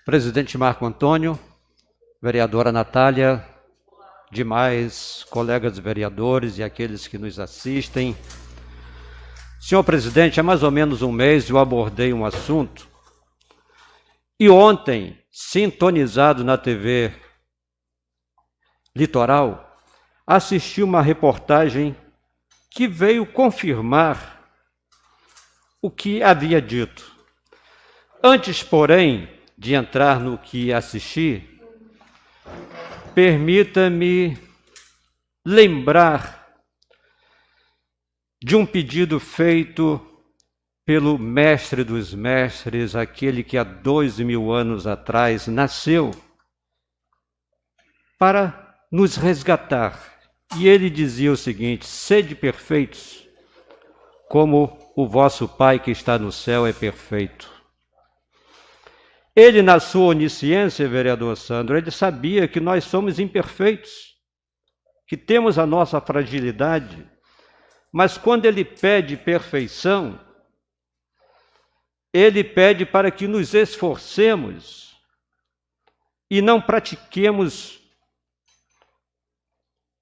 Presidente Marco Antônio, vereadora Natália, demais colegas vereadores e aqueles que nos assistem. Senhor presidente, há mais ou menos um mês eu abordei um assunto e ontem, sintonizado na TV Litoral, assisti uma reportagem que veio confirmar o que havia dito. Antes, porém, de entrar no que assisti, permita-me lembrar de um pedido feito pelo mestre dos mestres, aquele que há 2000 anos atrás nasceu para nos resgatar. E ele dizia o seguinte: sede perfeitos, como o vosso Pai que está no céu é perfeito. Ele, na sua onisciência, vereador Sandro, ele sabia que nós somos imperfeitos, que temos a nossa fragilidade, mas quando ele pede perfeição, ele pede para que nos esforcemos e não pratiquemos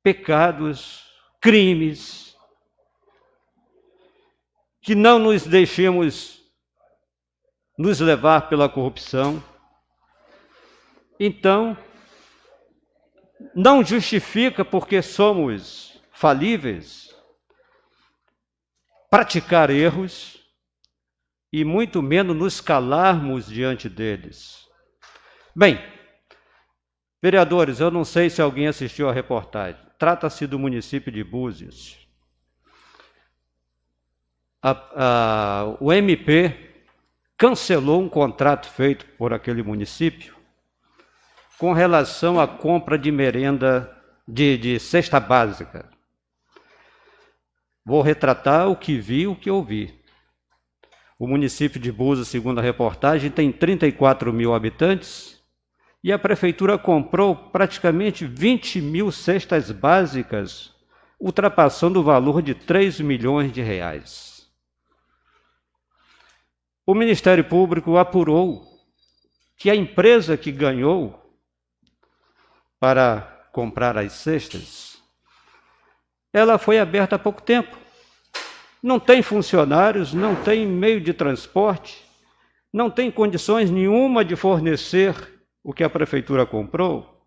pecados, crimes, que não nos deixemos nos levar pela corrupção. Então, não justifica, porque somos falíveis, praticar erros e muito menos nos calarmos diante deles. Bem, vereadores, eu não sei se alguém assistiu à reportagem. Trata-se do município de Búzios. O MP cancelou um contrato feito por aquele município com relação à compra de merenda, de cesta básica. Vou retratar o que vi, o que ouvi. O município de Búzios, segundo a reportagem, tem 34 mil habitantes e a prefeitura comprou praticamente 20 mil cestas básicas, ultrapassando o valor de 3 milhões de reais. O Ministério Público apurou que a empresa que ganhou para comprar as cestas, ela foi aberta há pouco tempo. Não tem funcionários, não tem meio de transporte, não tem condições nenhuma de fornecer o que a prefeitura comprou.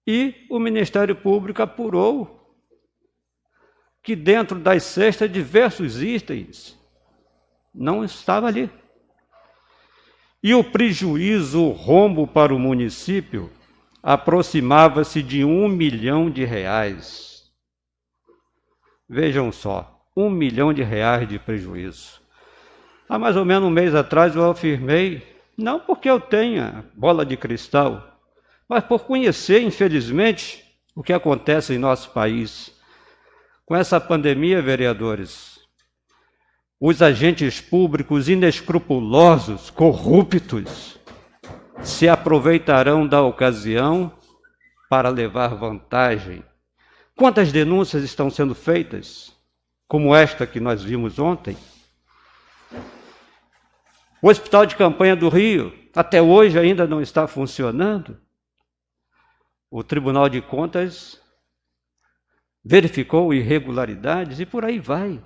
E o Ministério Público apurou que dentro das cestas diversos itens não estava ali. E o prejuízo, o rombo para o município, aproximava-se de 1 milhão de reais. Vejam só, 1 milhão de reais de prejuízo. Há mais ou menos um mês atrás eu afirmei, não porque eu tenha bola de cristal, mas por conhecer, infelizmente, o que acontece em nosso país. Com essa pandemia, vereadores, os agentes públicos inescrupulosos, corruptos, se aproveitarão da ocasião para levar vantagem. Quantas denúncias estão sendo feitas, como esta que nós vimos ontem? O Hospital de Campanha do Rio, até hoje ainda não está funcionando. O Tribunal de Contas verificou irregularidades e por aí vai.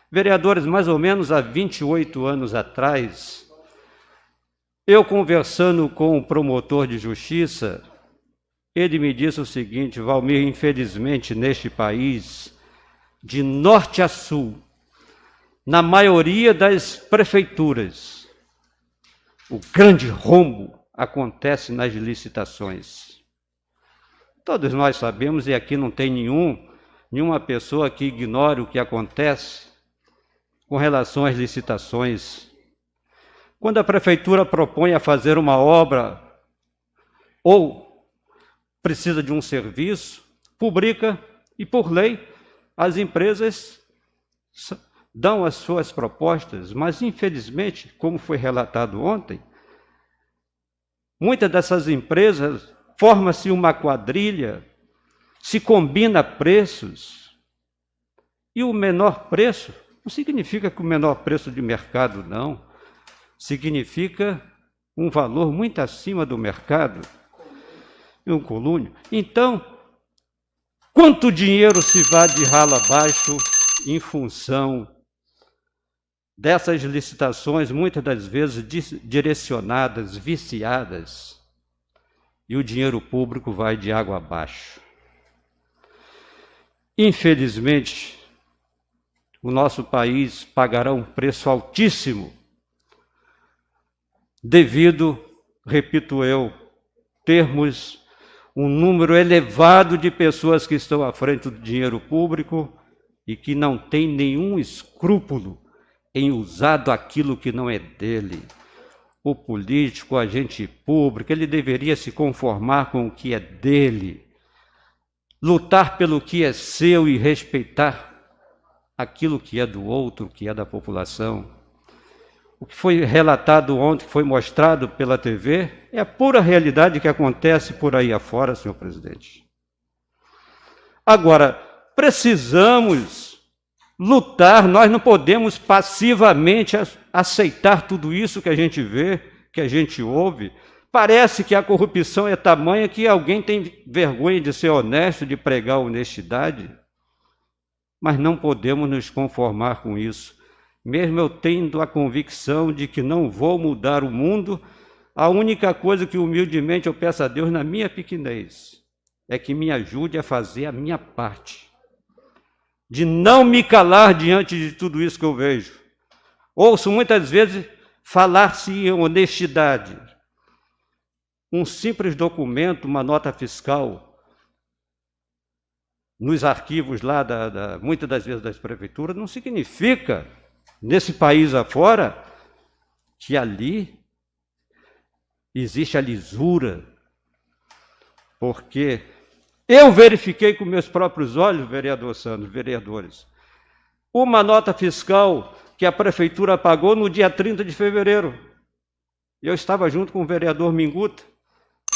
Vereadores, mais ou menos há 28 anos atrás, eu conversando com o promotor de justiça, ele me disse o seguinte: Valmir, infelizmente neste país, de norte a sul, na maioria das prefeituras, o grande rombo acontece nas licitações. Todos nós sabemos, e aqui não tem nenhuma pessoa que ignore o que acontece com relação às licitações. Quando a prefeitura propõe a fazer uma obra ou precisa de um serviço, publica e, por lei, as empresas dão as suas propostas, mas, infelizmente, como foi relatado ontem, muitas dessas empresas forma-se uma quadrilha, se combina preços, e o menor preço não significa que o menor preço de mercado, não. significa um valor muito acima do mercado, um colúnio. Então, quanto dinheiro se vai de ralo abaixo em função dessas licitações, muitas das vezes direcionadas, viciadas, e o dinheiro público vai de água abaixo. Infelizmente, o nosso país pagará um preço altíssimo devido, repito eu, termos um número elevado de pessoas que estão à frente do dinheiro público e que não têm nenhum escrúpulo em usar aquilo que não é dele. O político, o agente público, ele deveria se conformar com o que é dele, lutar pelo que é seu e respeitar aquilo que é do outro, que é da população. O que foi relatado ontem, que foi mostrado pela TV, é a pura realidade que acontece por aí afora, senhor presidente. Agora, precisamos lutar, nós não podemos passivamente aceitar tudo isso que a gente vê, que a gente ouve. Parece que a corrupção é tamanha que alguém tem vergonha de ser honesto, de pregar honestidade, mas não podemos nos conformar com isso. Mesmo eu tendo a convicção de que não vou mudar o mundo, a única coisa que humildemente eu peço a Deus na minha pequenez é que me ajude a fazer a minha parte, de não me calar diante de tudo isso que eu vejo. Ouço muitas vezes falar-se em honestidade. Um simples documento, uma nota fiscal, nos arquivos lá, muitas das vezes das prefeituras, não significa, nesse país afora, que ali existe a lisura, porque eu verifiquei com meus próprios olhos, vereador Sandro, vereadores, uma nota fiscal que a prefeitura pagou no dia 30 de fevereiro. Eu estava junto com o vereador Minguta.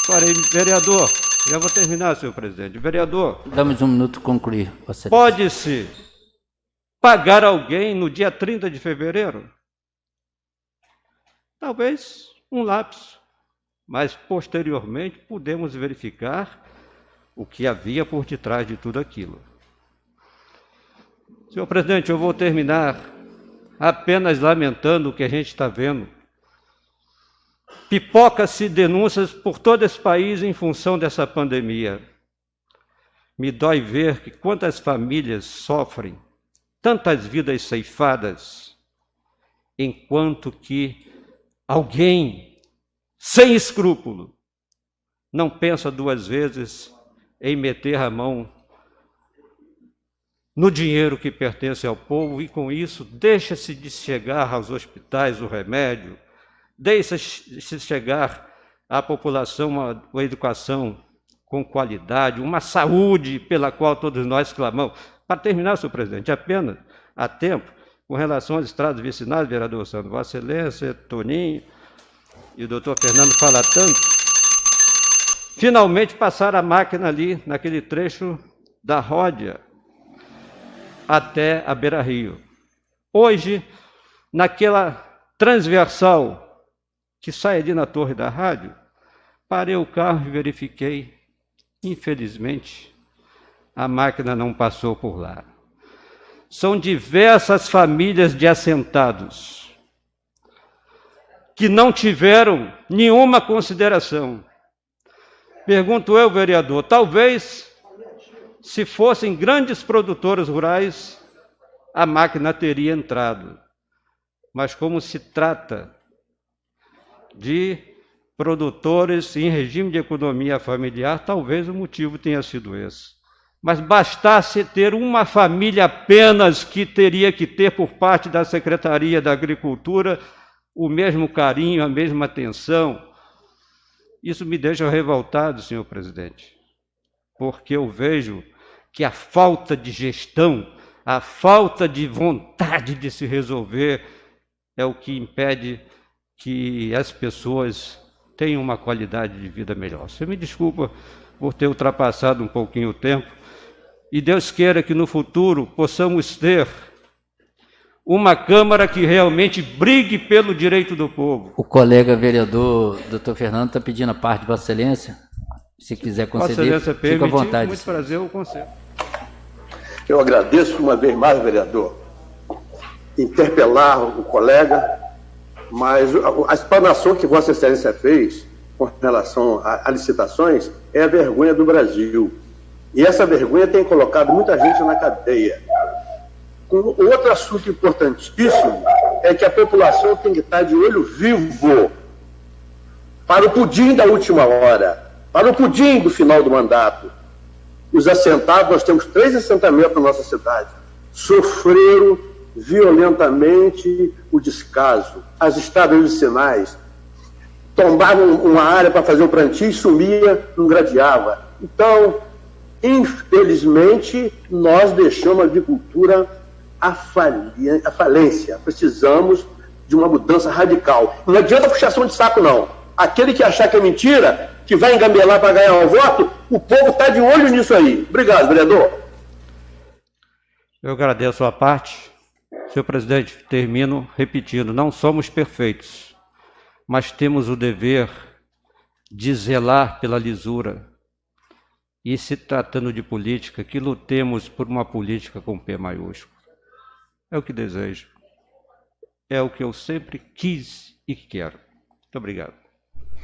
Falei, vereador, já vou terminar, senhor presidente. Vereador, dá-me um minuto para concluir. Pode-se pagar alguém no dia 30 de fevereiro? Talvez um lapso, mas posteriormente pudemos verificar o que havia por detrás de tudo aquilo. Senhor presidente, eu vou terminar apenas lamentando o que a gente está vendo. Pipoca-se denúncias por todo esse país em função dessa pandemia. Me dói ver que quantas famílias sofrem, tantas vidas ceifadas, enquanto que alguém, sem escrúpulo, não pensa duas vezes em meter a mão no dinheiro que pertence ao povo e, com isso, deixa-se de chegar aos hospitais o remédio, deixa-se chegar à população uma educação com qualidade, uma saúde pela qual todos nós clamamos. Para terminar, senhor presidente, apenas há tempo, com relação às estradas vicinais, vereador Sandro, Vossa Excelência, Toninho e o doutor Fernando fala tanto, finalmente passaram a máquina ali, naquele trecho da Ródia, até a Beira Rio. Hoje, naquela transversal que sai ali na torre da rádio, parei o carro e verifiquei, infelizmente, a máquina não passou por lá. São diversas famílias de assentados que não tiveram nenhuma consideração. Pergunto eu, vereador, talvez, se fossem grandes produtores rurais, a máquina teria entrado. Mas como se trata de produtores em regime de economia familiar, talvez o motivo tenha sido esse. Mas bastasse ter uma família apenas que teria que ter por parte da Secretaria da Agricultura o mesmo carinho, a mesma atenção. Isso me deixa revoltado, senhor presidente, porque eu vejo que a falta de gestão, a falta de vontade de se resolver é o que impede que as pessoas tenham uma qualidade de vida melhor. Você me desculpa por ter ultrapassado um pouquinho o tempo, e Deus queira que no futuro possamos ter uma Câmara que realmente brigue pelo direito do povo. O colega vereador, doutor Fernando, está pedindo a parte de Vossa Excelência. Se quiser conceder, fica à vontade. Muito prazer, eu concedo. Eu agradeço uma vez mais, vereador, interpelar o colega, mas a explanação que Vossa Excelência fez com relação a licitações é a vergonha do Brasil. E essa vergonha tem colocado muita gente na cadeia. Outro assunto importantíssimo é que a população tem que estar de olho vivo para o pudim da última hora, para o pudim do final do mandato. Os assentados, nós temos 3 assentamentos na nossa cidade, sofreram violentamente o descaso. As estradas vicinais tombavam uma área para fazer o plantio e sumia, não gradeava. Então, infelizmente, nós deixamos a agricultura à falência. Precisamos de uma mudança radical. Não adianta puxação de saco, não. Aquele que achar que é mentira, que vai engambelar para ganhar um voto, o povo está de olho nisso aí. Obrigado, vereador. Eu agradeço a parte. Senhor presidente, termino repetindo, não somos perfeitos, mas temos o dever de zelar pela lisura. E se tratando de política, que lutemos por uma política com P maiúsculo. É o que desejo. É o que eu sempre quis e quero. Muito obrigado.